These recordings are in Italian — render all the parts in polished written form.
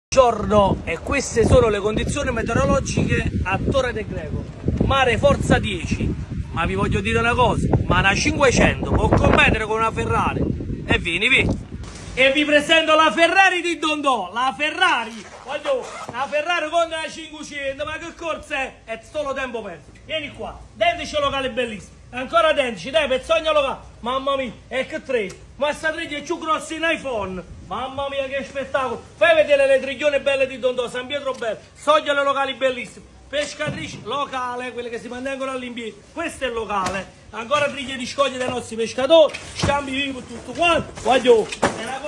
Buongiorno, e queste sono le condizioni meteorologiche a Torre del Greco. Mare forza 10, ma vi voglio dire una cosa, ma una 500 può competere con una Ferrari. E vieni. E vi presento la Ferrari di Dondò, la Ferrari contro la 500, ma che corsa è? È solo tempo perso. Vieni qua, dentici locale bellissimo, ancora dentici, dai, pezzogna locale, mamma mia, e che tre, ma sta triglia è più grossa in iPhone, mamma mia che spettacolo, fai vedere le triglione belle di Dondò, San Pietro Bello, sogliole locali bellissime, pescatrici locale, quelle che si mantengono all'impiego, questo è il locale, ancora triglie di scoglie dei nostri pescatori, scambi vivo tutto quanto, voglio, è una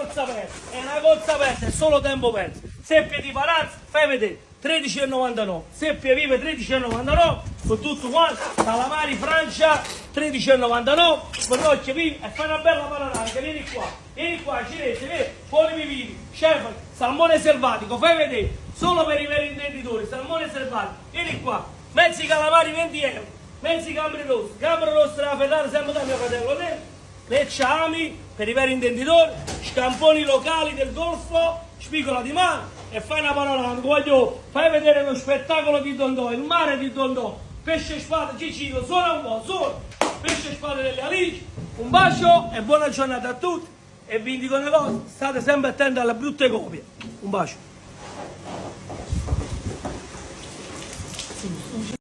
corsa aperta, è solo tempo perso, seppie di Parazzi, fai vedere, 13,99, seppie vive 13,99, con tutto quanto, calamari Francia 13,99, pannocchie vive e fai una bella panoramica, vieni qua, cinese, vedi, polipi vivi, chef, salmone selvatico, fai vedere, solo per i veri intenditori, salmone selvatico, vieni qua, mezzi calamari 20 euro, mezzi gamberi rossi, gambero rosso della Ferrari sempre da mio fratello, lecciami per i veri intenditori, scamponi locali del Golfo, spigola di mano e fai una panoramica, voglio, fai vedere lo spettacolo di Dondò, il mare di Dondò, pesce spada, Cicino, suona un po', solo, pesce spada delle Alici, un bacio e buona giornata a tutti e vi dico una cosa, state sempre attenti alle brutte copie, un bacio.